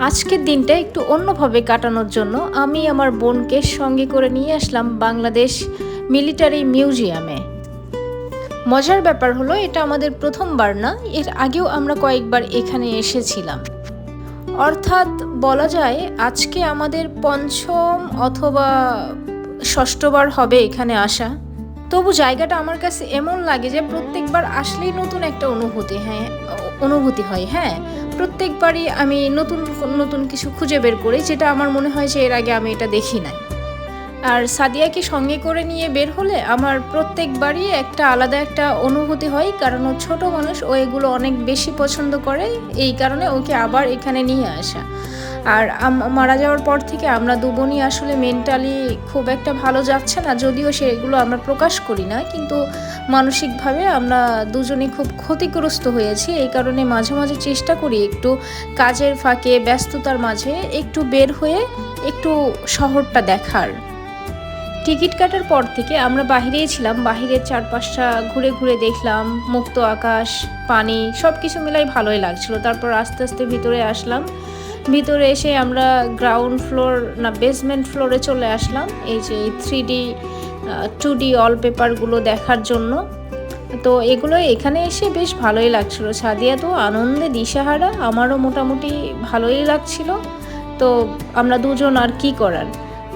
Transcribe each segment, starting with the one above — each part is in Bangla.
আজকের দিনটা একটু অন্যভাবে কাটানোর জন্য আমি আমার বোনকে সঙ্গে করে নিয়ে আসলাম বাংলাদেশ মিলিটারি মিউজিয়ামে। মজার ব্যাপার হলো এটা আমাদের প্রথমবার না, এর আগেও আমরা কয়েকবার এখানে এসেছিলাম। অর্থাৎ বলা যায় আজকে আমাদের পঞ্চম অথবা ষষ্ঠবার হবে এখানে আসা। তবু জায়গাটা আমার কাছে এমন লাগে যে প্রত্যেকবার আসলেই নতুন একটা অনুভূতি হয়। হ্যাঁ, প্রত্যেকবারই আমি নতুন নতুন কিছু খুঁজে বের করি, যেটা আমার মনে হয় যে এর আগে আমি এটা দেখি নাই। আর সাদিয়াকে সঙ্গে করে নিয়ে বের হলে আমার প্রত্যেকবারই একটা আলাদা একটা অনুভূতি হয়, কারণ ও ছোট মানুষ, ও এগুলো অনেক বেশি পছন্দ করে, এই কারণে ওকে আবার এখানে নিয়ে আসা। আর মারা যাওয়ার পর থেকে আমরা দুবোনই আসলে মেন্টালি খুব একটা ভালো যাচ্ছে না, যদিও সেগুলো আমরা প্রকাশ করি না, কিন্তু মানসিকভাবে আমরা দুজনেই খুব ক্ষতিগ্রস্ত হয়েছি। এই কারণে মাঝে মাঝে চেষ্টা করি একটু কাজের ফাঁকে ব্যস্ততার মাঝে একটু বের হয়ে একটু শহরটা দেখার। টিকিট কাটার পর থেকে আমরা বাহিরেই ছিলাম, বাহিরের চারপাশটা ঘুরে ঘুরে দেখলাম, মুক্ত আকাশ, পানি, সব কিছু মিলাই ভালোই লাগছিল। তারপর আস্তে আস্তে ভিতরে আসলাম। ভিতরে এসে আমরা গ্রাউন্ড ফ্লোর না বেসমেন্ট ফ্লোরে চলে আসলাম, এই যে 3D 2D ওয়ালপেপারগুলো দেখার জন্য। তো এগুলো এখানে এসে বেশ ভালোই লাগছিল। সাদিয়া তো আনন্দে দিশাহারা, আমারও মোটামুটি ভালোই লাগছিল। তো আমরা দুজন আর কি করার,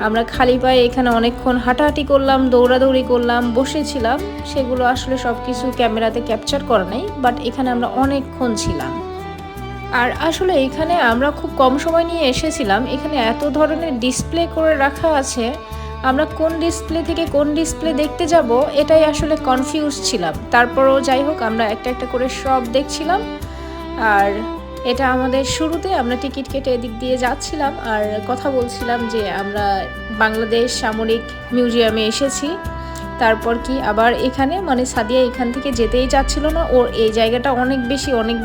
আমরা খালি পায়ে এখানে অনেকক্ষণ হাঁটাহাঁটি করলাম, দৌড়াদৌড়ি করলাম, বসেছিলাম। সেগুলো আসলে সব কিছু ক্যামেরাতে ক্যাপচার করা নেই, বাট এখানে আমরা অনেকক্ষণ ছিলাম। আর আসলে এখানে আমরা খুব কম সময় নিয়ে এসেছিলাম, এখানে এত ধরনের ডিসপ্লে করে রাখা আছে, আমরা কোন ডিসপ্লে থেকে কোন ডিসপ্লে দেখতে যাব এটাই আসলে কনফিউজ ছিলাম। তারপরও যাই হোক আমরা একটা একটা করে সব দেখছিলাম। আর এটা আমাদের শুরুতে আমরা টিকিট কেটে এদিক দিয়ে যাচ্ছিলাম আর কথা বলছিলাম যে আমরা বাংলাদেশ সামরিক মিউজিয়ামে এসেছি। তারপর কি আবার এখানে মানে সাদিয়া এখান থেকে যেতেই চাচ্ছিল না, ওর এই জায়গাটা অনেক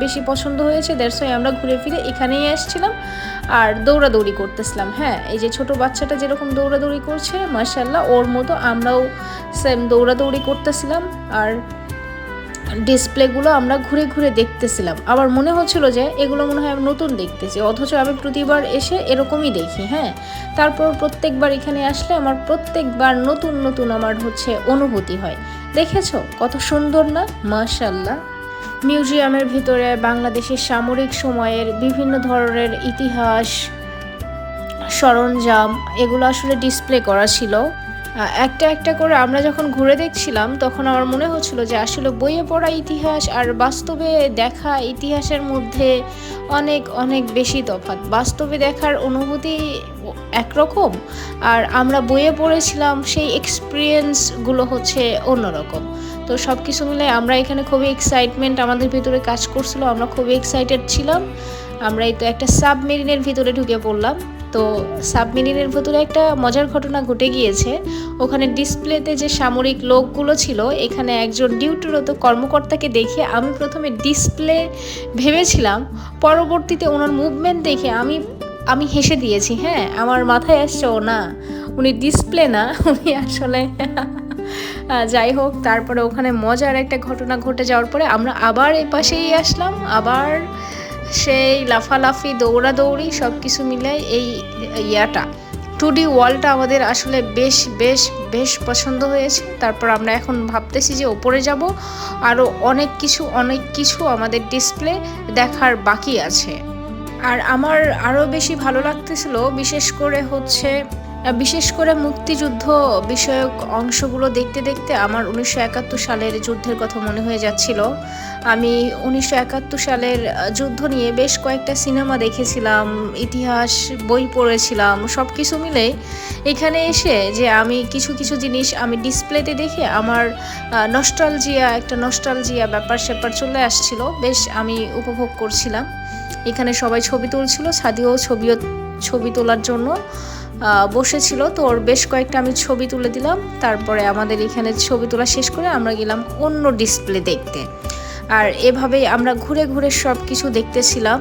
বেশি পছন্দ হয়েছে, দ্যাটস ওয়াই আমরা ঘুরে ফিরে এখানেই আসছিলাম আর দৌড়াদৌড়ি করতেছিলাম। হ্যাঁ, এই যে ছোট বাচ্চাটা যেরকম দৌড়াদৌড়ি করছে মাশাআল্লাহ, ওর মতো আমরাও সেম দৌড়াদৌড়ি করতেছিলাম। আর ডিসপ্লেগুলো আমরা ঘুরে ঘুরে দেখতেছিলাম। আবার মনে হচ্ছিল যে এগুলো মনে হয় আমি নতুন দেখতেছি, অথচ আমি প্রতিবার এসে এরকমই দেখি। হ্যাঁ, তারপর প্রত্যেকবার এখানে আসলে আমার প্রত্যেকবার নতুন নতুন আমার অনুভূতি হয়। দেখেছো কত সুন্দর না, মাশাআল্লাহ। মিউজিয়ামের ভিতরে বাংলাদেশের সামরিক সময়ের বিভিন্ন ধরনের ইতিহাস, সরঞ্জাম, এগুলো আসলে ডিসপ্লে করা ছিল। একটা একটা করে আমরা যখন ঘুরে দেখছিলাম তখন আমার মনে হচ্ছিল যে আসলে বইয়ে পড়া ইতিহাস আর বাস্তবে দেখা ইতিহাসের মধ্যে অনেক অনেক বেশি তফাৎ। বাস্তবে দেখার অনুভূতি একরকম, আর আমরা বইয়ে পড়েছিলাম সেই এক্সপিরিয়েন্সগুলো অন্যরকম। তো সব কিছু মিলে আমরা এখানে খুবই এক্সাইটমেন্ট আমাদের ভিতরে কাজ করছিল, আমরা খুবই এক্সাইটেড ছিলাম। আমরা এই তো একটা সাবমেরিনের ভিতরে ঢুকে পড়লাম। তো সাবমেরিনের ভেতরে একটা মজার ঘটনা ঘটে গিয়েছে। ওখানে ডিসপ্লেতে যে সামরিক লোকগুলো ছিল, এখানে একজন ডিউটিরত কর্মকর্তাকে দেখে আমি প্রথমে ডিসপ্লে ভেবেছিলাম, পরবর্তীতে ওনার মুভমেন্ট দেখে আমি হেসে দিয়েছি। হ্যাঁ, আমার মাথায় আসছে ও না, উনি ডিসপ্লে না, উনি আসলে যাই হোক, তারপরে ওখানে মজার একটা ঘটনা ঘটে যাওয়ার পরে আমরা আবার এই পাশেই আসলাম, আবার সেই লাফালাফি দৌড়াদৌড়ি সব কিছু মিলাই এই 2D ওয়ালটা আমাদের আসলে বেশ বেশ বেশ পছন্দ হয়েছে। তারপর আমরা এখন ভাবতেছি যে ওপরে যাব, আরও অনেক কিছু আমাদের ডিসপ্লে দেখার বাকি আছে। আর আমার আরও বেশি ভালো লাগতেছিল বিশেষ করে মুক্তিযুদ্ধ বিষয়ক অংশগুলো দেখতে দেখতে আমার 1971 সালের যুদ্ধের কথা মনে হয়ে যাচ্ছিল। আমি 1971 সালের যুদ্ধ নিয়ে বেশ কয়েকটা সিনেমা দেখেছিলাম, ইতিহাস বই পড়েছিলাম, সব কিছু মিলে এখানে এসে যে আমি কিছু জিনিস আমি ডিসপ্লেতে দেখে আমার নস্টালজিয়া ব্যাপার স্যাপার চলে আসছিল, বেশ আমি উপভোগ করছিলাম। এখানে সবাই ছবি তুলছিল, সাদিয়াও ছবি তোলার জন্য বসেছিল, তো ওর বেশ কয়েকটা আমি ছবি তুলে দিলাম। তারপরে আমাদের এখানে ছবি তোলা শেষ করে আমরা গেলাম অন্য ডিসপ্লে দেখতে। আর এভাবেই আমরা ঘুরে ঘুরে সব কিছু দেখতেছিলাম।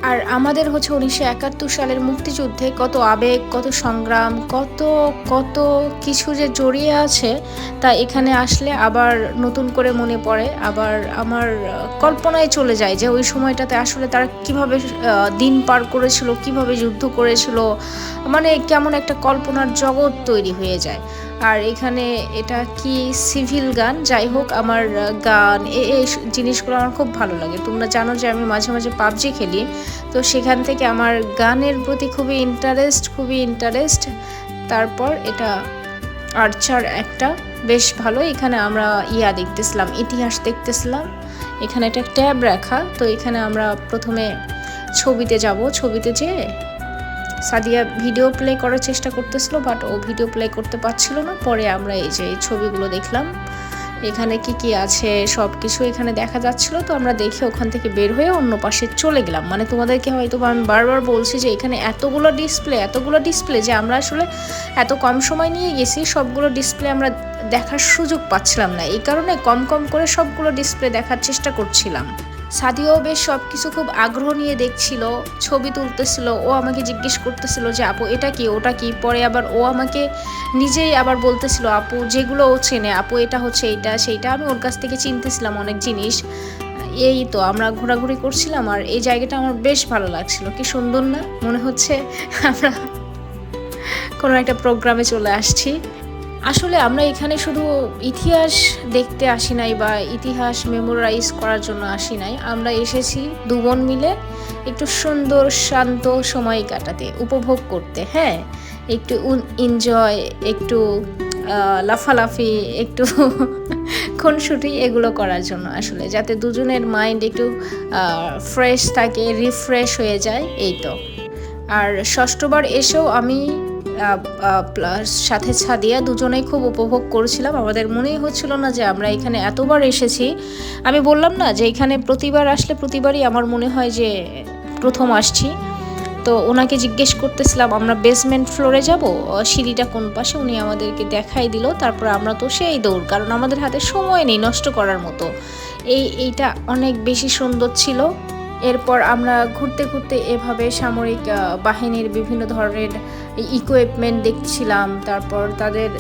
আর আমাদের হচ্ছে 1971 সালের মুক্তিযুদ্ধে কত আবেগ, কত সংগ্রাম, কত কত কিছু যে জড়িয়ে আছে, তা এখানে আসলে আবার নতুন করে মনে পড়ে। আবার আমার কল্পনায় চলে যায় যে ওই সময়টাতে আসলে তারা কিভাবে দিন পার করেছিল, কিভাবে যুদ্ধ করেছিল, মানে কেমন একটা কল্পনার জগৎ তৈরি হয়ে যায়। আর এখানে এটা কি সিভিল গান, যাই হোক আমার গান এই জিনিসগুলো আমার খুব ভালো লাগে। তোমরা জানো যে আমি মাঝে মাঝে পাবজি খেলি, তো সেখান থেকে আমার গানের প্রতি খুবই ইন্টারেস্ট। তারপর এটা আর্চার একটা বেশ ভালো। এখানে আমরা দেখতেছিলাম, ইতিহাস দেখতেছিলাম। এখানে একটা ট্যাব রাখা, তো এখানে আমরা প্রথমে ছবিতে যাব। ছবিতে যেয়ে সাদিয়া ভিডিও প্লে করার চেষ্টা করতেছিল, বাট ও ভিডিও প্লে করতে পারছিল না। পরে আমরা এই যে ছবিগুলো দেখলাম, এখানে কি আছে সব কিছু এখানে দেখা যাচ্ছিল। তো আমরা দেখে ওখান থেকে বের হয়ে অন্য পাশে চলে গেলাম। মানে তোমাদেরকে হয়তো আমি বারবার বলছি যে এখানে এতগুলো ডিসপ্লে যে আমরা আসলে এত কম সময় নিয়ে গেছি, সবগুলো ডিসপ্লে আমরা দেখার সুযোগ পাচ্ছিলাম না। এই কারণে কম করে সবগুলো ডিসপ্লে দেখার চেষ্টা করছিলাম। সাদিয়াও বেশ সব কিছু খুব আগ্রহ নিয়ে দেখছিল, ছবি তুলতেছিল। ও আমাকে জিজ্ঞেস করতেছিল যে আপু এটা কি, ওটা কি। পরে আবার ও আমাকে নিজেই আবার বলতেছিল আপু যেগুলো ও চেনে, আপু এটা হচ্ছে এইটা সেইটা। আমি ওর কাছ থেকে চিনতেছিলাম অনেক জিনিস। এই তো আমরা ঘোরাঘুরি করছিলাম, আর এই জায়গাটা আমার বেশ ভালো লাগছিল। কি সুন্দর না, মনে হচ্ছে আমরা কোনো একটা প্রোগ্রামে চলে আসছি। আসলে আমরা এখানে শুধু ইতিহাস দেখতে আসি নাই বা ইতিহাস মেমোরাইজ করার জন্য আসি নাই। আমরা এসেছি দু বোন মিলে একটু সুন্দর শান্ত সময় কাটাতে, উপভোগ করতে। হ্যাঁ, একটু এনজয়, একটু লাফালাফি, একটু খুনসুটি, এগুলো করার জন্য আসলে, যাতে দুজনের মাইন্ড একটু ফ্রেশ থাকে, রিফ্রেশ হয়ে যায়। এই তো। আর ষষ্ঠবার এসেও আমি সাথে সাদিয়া দুজনেই খুব উপভোগ করেছিলাম। আমাদের মনেই হচ্ছিল না যে আমরা এখানে এতবার এসেছি। আমি বললাম না যে এখানে প্রতিবার আসলে প্রতিবারই আমার মনে হয় যে প্রথম আসছি। তো ওনাকে জিজ্ঞেস করতেছিলাম আমরা বেসমেন্ট ফ্লোরে যাব, সিঁড়িটা কোন পাশে, উনি আমাদেরকে দেখাই দিল। তারপর আমরা তো সেই দৌড়, কারণ আমাদের হাতে সময় নেই নষ্ট করার মতো। এইটা অনেক বেশি সুন্দর ছিল। এরপর আমরা ঘুরতে ঘুরতে এভাবে সামরিক বাহিনীর বিভিন্ন ধরনের ইকুইপমেন্ট দেখছিলাম। তারপর তাদের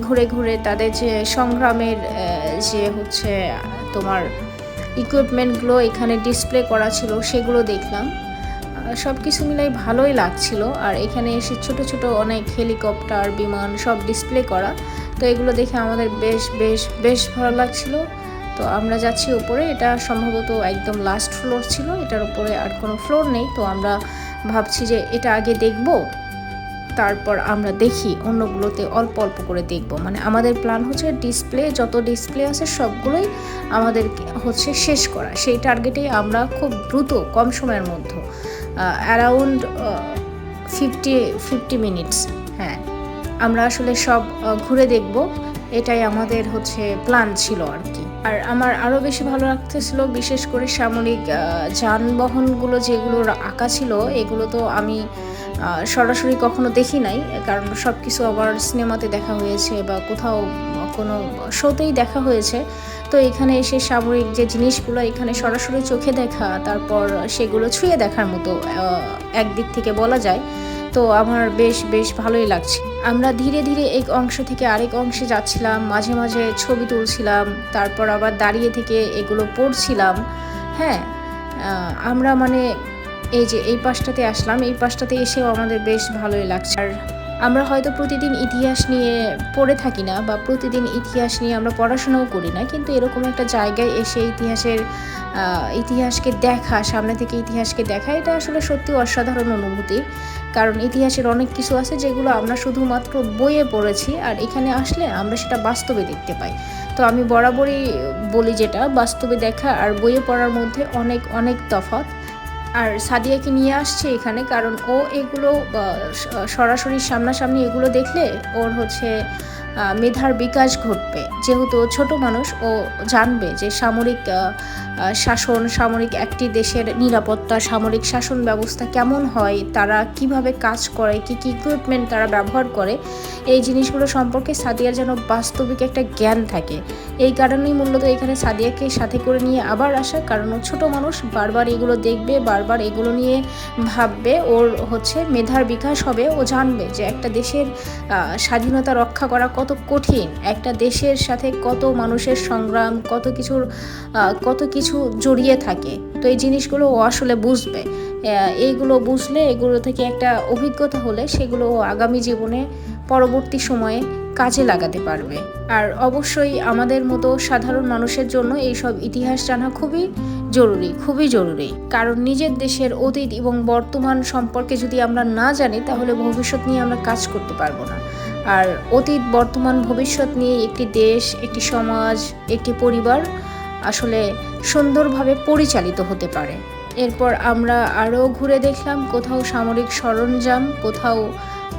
ঘুরে ঘুরে তাদের যে সংগ্রামের যে হচ্ছে তোমার ইকুইপমেন্টগুলো এখানে ডিসপ্লে করা ছিল, সেগুলো দেখলাম। সব কিছু মিলাই ভালোই লাগছিল। আর এখানে এসে ছোট ছোট অনেক হেলিকপ্টার, বিমান সব ডিসপ্লে করা, তো এগুলো দেখে আমাদের বেশ ভালো লাগছিল। তো আমরা যাচ্ছি উপরে, এটা সম্ভবত একদম লাস্ট ফ্লোর ছিল, এটার উপরে আর কোনো ফ্লোর নেই। তো আমরা ভাবছি যে এটা আগে দেখব, তারপর আমরা দেখি অন্যগুলোতে অল্প অল্প করে দেখব। মানে আমাদের প্ল্যান হচ্ছে যত ডিসপ্লে আছে সবগুলোই আমাদের হচ্ছে শেষ করা। সেই টার্গেটেই আমরা খুব দ্রুত কম সময়ের মধ্যে অ্যারাউন্ড 50 মিনিটস, হ্যাঁ, আমরা আসলে সব ঘুরে দেখব। এটাই আমাদের হচ্ছে প্ল্যান ছিল আর কি। আর আমার আরও বেশি ভালো লাগতেছিল বিশেষ করে সামরিক যানবাহনগুলো যেগুলো আঁকা ছিল, এগুলো তো আমি সরাসরি কখনো দেখি নাই, কারণ সব কিছু আবার সিনেমাতে দেখা হয়েছে বা কোথাও কোনো শোতেই দেখা হয়েছে। তো এখানে এসে সামরিক যে জিনিসগুলো এখানে সরাসরি চোখে দেখা, তারপর সেগুলো ছুঁয়ে দেখার মতো একদিক থেকে বলা যায়। তো আমার বেশ ভালোই লাগছে। আমরা ধীরে ধীরে এক অংশ থেকে আরেক অংশে যাচ্ছিলাম, মাঝে মাঝে ছবি তুলছিলাম, তারপর আবার দাঁড়িয়ে থেকে এগুলো পড়ছিলাম। হ্যাঁ, আমরা মানে এই যে এই পাশটাতে আসলাম, এই পাশটাতে এসেও আমাদের বেশ ভালোই লাগছে। আর আমরা হয়তো প্রতিদিন ইতিহাস নিয়ে পড়ে থাকি না বা প্রতিদিন ইতিহাস নিয়ে আমরা পড়াশোনাও করি না, কিন্তু এরকম একটা জায়গায় এসে ইতিহাসকে দেখা, সামনে থেকে ইতিহাসকে দেখা, এটা আসলে সত্যি অসাধারণ অনুভূতি। কারণ ইতিহাসের অনেক কিছু আছে যেগুলো আমরা শুধুমাত্র বইয়ে পড়েছি, আর এখানে আসলে আমরা সেটা বাস্তবে দেখতে পাই। তো আমি বরাবরই বলি যেটা বাস্তবে দেখা আর বইয়ে পড়ার মধ্যে অনেক তফাৎ। আর সাদিয়াকে নিয়ে আসছে এখানে কারণ ও এগুলো সরাসরি সামনাসামনি এগুলো দেখলে ওর হচ্ছে মেধার বিকাশ ঘটবে। যেহেতু ছোট মানুষ, ও জানবে যে সামরিক শাসন, সামরিক একটি দেশের নিরাপত্তা, সামরিক শাসন ব্যবস্থা কেমন হয়, তারা কিভাবে কাজ করে, কী কী ইকুইপমেন্ট তারা ব্যবহার করে, এই জিনিসগুলো সম্পর্কে সাদিয়ার যেন বাস্তবিক একটা জ্ঞান থাকে। এই কারণেই মূলত এখানে সাদিয়াকে সাথে করে নিয়ে আবার আসা, কারণ ও ছোটো মানুষ, বারবার এগুলো দেখবে, বারবার এগুলো নিয়ে ভাববে, ওর মেধার বিকাশ হবে। ও জানবে যে একটা দেশের স্বাধীনতা রক্ষা করা কত কঠিন, একটা দেশের সাথে কত মানুষের সংগ্রাম, কত কিছু জড়িয়ে থাকে। তো এই জিনিসগুলো ও আসলে বুঝবে। এইগুলো বুঝলে, এগুলো থেকে একটা অভিজ্ঞতা হলে, সেগুলো ও আগামী জীবনে পরবর্তী সময়ে কাজে লাগাতে পারবে। আর অবশ্যই আমাদের মতো সাধারণ মানুষের জন্য এইসব ইতিহাস জানা খুবই জরুরি। কারণ নিজের দেশের অতীত এবং বর্তমান সম্পর্কে যদি আমরা না জানি, তাহলে ভবিষ্যৎ নিয়ে আমরা কাজ করতে পারবো না। আর অতীত, বর্তমান, ভবিষ্যৎ নিয়ে একটি দেশ, একটি সমাজ, একটি পরিবার আসলে সুন্দরভাবে পরিচালিত হতে পারে। এরপর আমরা আরও ঘুরে দেখলাম, কোথাও সামরিক সরঞ্জাম, কোথাও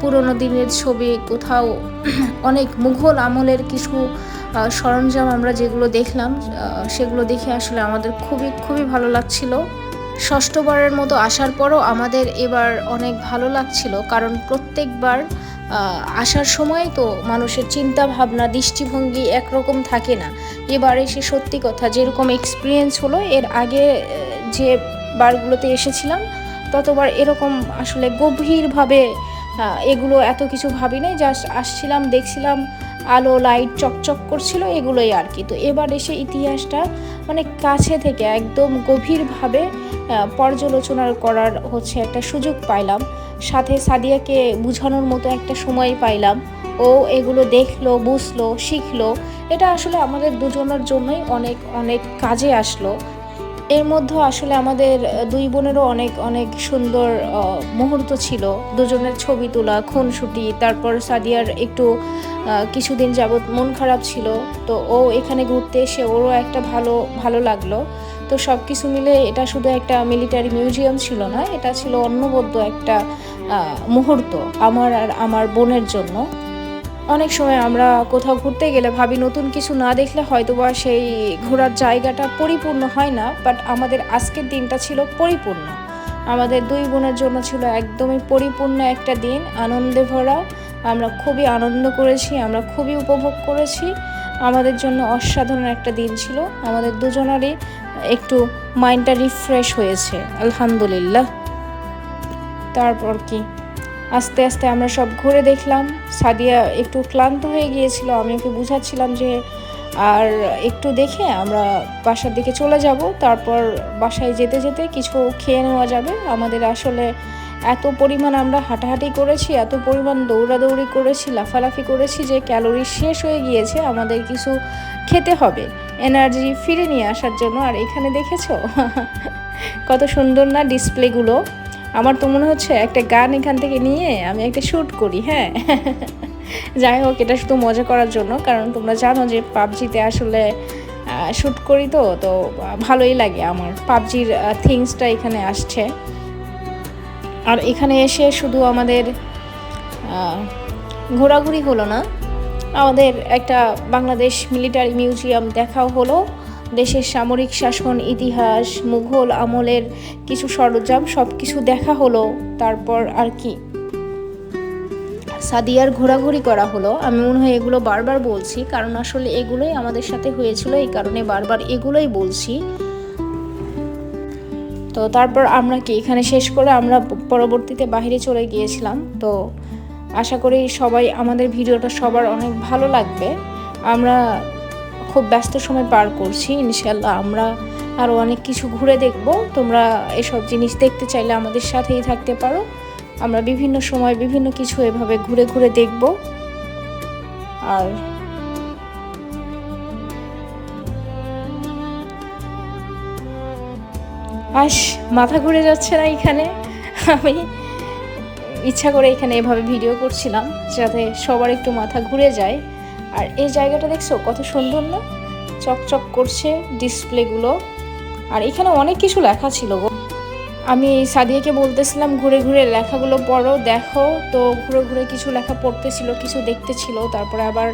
পুরনো দিনের ছবি, কোথাও অনেক মুঘল আমলের কিছু সরঞ্জাম আমরা যেগুলো দেখলাম, সেগুলো দেখে আসলে আমাদের খুবই ভালো লাগছিল। ষষ্ঠবারের মতো আসার পরও আমাদের এবার অনেক ভালো লাগছিল, কারণ প্রত্যেকবার আসার সময় তো মানুষের চিন্তা ভাবনা, দৃষ্টিভঙ্গি একরকম থাকে না। এবার এসে সত্যি কথা যেরকম এক্সপিরিয়েন্স হলো, এর আগে যে বারগুলোতে এসেছিলাম ততবার এরকম আসলে গভীরভাবে এগুলো এত কিছু ভাবি নাই। জাস্ট আসছিলাম, দেখছিলাম, আলো লাইট চকচক করছিল, এগুলোই আর কি। তো এবার এসে ইতিহাসটা মানে কাছে থেকে একদম গভীরভাবে পর্যালোচনা করার একটা সুযোগ পাইলাম। সাথে সাদিয়াকে বোঝানোর মতো একটা সময় পাইলাম। ও এগুলো দেখলো, বুঝলো, শিখলো। এটা আসলে আমাদের দুজনের জন্যই অনেক কাজে আসলো। এর মধ্যে আসলে আমাদের দুই বোনেরও অনেক সুন্দর মুহূর্ত ছিল। দুজনের ছবি তোলা, খুনসুটি, তারপর সাদিয়ার একটু কিছুদিন যাবৎ মন খারাপ ছিল, তো ও এখানে ঘুরতে এসে ওরও একটা ভালো লাগলো। তো সব কিছু মিলে এটা শুধু একটা মিলিটারি মিউজিয়াম ছিল না, এটা ছিল অনবদ্য একটা মুহূর্ত আমার আর আমার বোনের জন্য। অনেক সময় আমরা কোথাও ঘুরতে গেলে ভাবি নতুন কিছু না দেখলে হয়তোবা সেই ঘোরার জায়গাটা পরিপূর্ণ হয় না, বাট আমাদের আজকের দিনটা ছিল পরিপূর্ণ। আমাদের দুই বোনের জন্য ছিল একদমই পরিপূর্ণ একটা দিন, আনন্দে ভরা। আমরা খুবই আনন্দ করেছি, আমরা খুবই উপভোগ করেছি। আমাদের জন্য অসাধারণ একটা দিন ছিল। আমাদের দুজনারই একটু মাইন্ডটা রিফ্রেশ হয়েছে, আলহামদুলিল্লাহ। তারপর কি আস্তে আস্তে আমরা সব ঘুরে দেখলাম। সাদিয়া একটু ক্লান্ত হয়ে গিয়েছিল, আমি ওকে বুঝাচ্ছিলাম যে আর একটু দেখে আমরা বাসার দিকে চলে যাব। তারপর বাসায় যেতে যেতে কিছু খেয়ে নেওয়া যাবে। আমাদের আসলে এত পরিমাণ আমরা হাঁটাহাঁটি করেছি, এত পরিমাণ দৌড়াদৌড়ি করেছি, লাফালাফি করেছি যে ক্যালোরি শেষ হয়ে গিয়েছে। আমাদের কিছু খেতে হবে এনার্জি ফিরে নিয়ে আসার জন্য। আর এখানে দেখেছো কত সুন্দর না ডিসপ্লেগুলো। আমার তো মনে হচ্ছে একটা গান এখান থেকে নিয়ে আমি একটা শ্যুট করি। হ্যাঁ, যাই হোক, এটা শুধু মজা করার জন্য, কারণ তোমরা জানো যে পাবজিতে আসলে শ্যুট করি, তো ভালোই লাগে আমার। পাবজির থিংসটা এখানে আসছে। আর এখানে এসে শুধু আমাদের ঘোরাঘুরি হলো না, আমাদের একটা বাংলাদেশ মিলিটারি মিউজিয়াম দেখাও হলো। দেশের সামরিক শাসন, ইতিহাস, মুঘল আমলের কিছু সরঞ্জাম সব কিছু দেখা হলো। তারপর আর কি সাদিয়ার ঘোরাঘুরি করা হলো। আমি মনে হয় এগুলো বারবার বলছি, কারণ আসলে এগুলোই আমাদের সাথে হয়েছিল, এই কারণে বারবার এগুলোই বলছি। তো তারপর আমরা কি এখানে শেষ করে আমরা পরবর্তীতে বাইরে চলে গিয়েছিলাম। তো আশা করি আমাদের ভিডিওটা সবার অনেক ভালো লাগবে। আমরা খুব ব্যস্ত সময় পার করছি, ইনশাল্লাহ আমরা আরও অনেক কিছু ঘুরে দেখব। তোমরা এসব জিনিস দেখতে চাইলে আমাদের সাথেই থাকতে পারো। আমরা বিভিন্ন সময় বিভিন্ন কিছু এভাবে ঘুরে ঘুরে দেখব। আর মাথা ঘুরে যাচ্ছে না এখানে। আমি ইচ্ছা করে এখানে এভাবে ভিডিও করছিলাম যাতে সবার একটু মাথা ঘুরে যায়। আর এই জায়গাটা দেখছো কত সুন্দর না, চকচক করছে ডিসপ্লেগুলো। আর এখানে অনেক কিছু লেখা ছিল গো। আমি সাদিয়াকে বলতেছিলাম ঘুরে ঘুরে লেখাগুলো পড়ো, দেখো। তো ঘুরে ঘুরে কিছু লেখা পড়তেছিল, কিছু দেখতেছিল, তারপরে আবার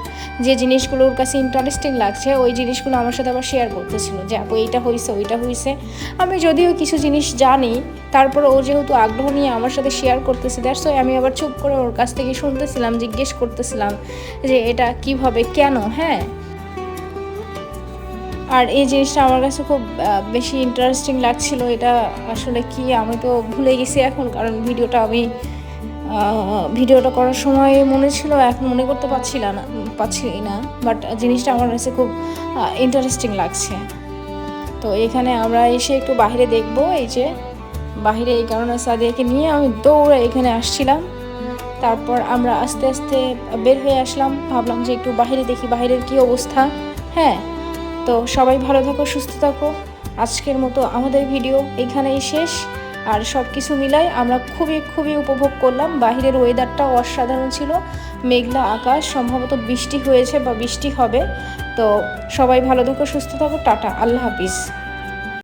যে জিনিসগুলো ওর কাছে ইন্টারেস্টিং লাগছে ওই জিনিসগুলো আমার সাথে আবার শেয়ার করতেছিল যে আপু এইটা হয়েছে ওইটা হয়েছে। আমি যদিও কিছু জিনিস জানি, তারপরে ও যেহেতু আগ্রহ নিয়ে আমার সাথে শেয়ার করতেছে, দ্যাটস ওয়াই আমি আবার চুপ করে ওর কাছ থেকে শুনতেছিলাম, জিজ্ঞেস করতেছিলাম যে এটা কিভাবে, কেন। হ্যাঁ, আর এই জিনিসটা আমার কাছে খুব বেশি ইন্টারেস্টিং লাগছিল। এটা আসলে কি আমি তো ভুলে গেছি এখন, কারণ ভিডিওটা করার সময় মনে ছিল, এখন মনে করতে পারছি না, বাট জিনিসটা আমার কাছে খুব ইন্টারেস্টিং লাগছে। তো এখানে আমরা এসে একটু বাইরে দেখব, এই যে বাইরে, এই কারণে সাদিয়াকে নিয়ে আমি দৌড়ে এখানে আসছিলাম। তারপর আমরা আস্তে আস্তে বের হয়ে আসলাম, ভাবলাম যে একটু বাইরে দেখি বাইরের কি অবস্থা। হ্যাঁ, তো সবাই ভালো থাকো, সুস্থ থাকো। আজকের মতো আমাদের ভিডিও এখানেই শেষ। আর সব কিছু মিলাই আমরা খুবই খুবই উপভোগ করলাম। বাহিরের ওয়েদারটাও অসাধারণ ছিল, মেঘলা আকাশ, সম্ভবত বৃষ্টি হয়েছে বা বৃষ্টি হবে। তো সবাই ভালো থাকো, সুস্থ থাকো, টাটা, আল্লাহ হাফিজ।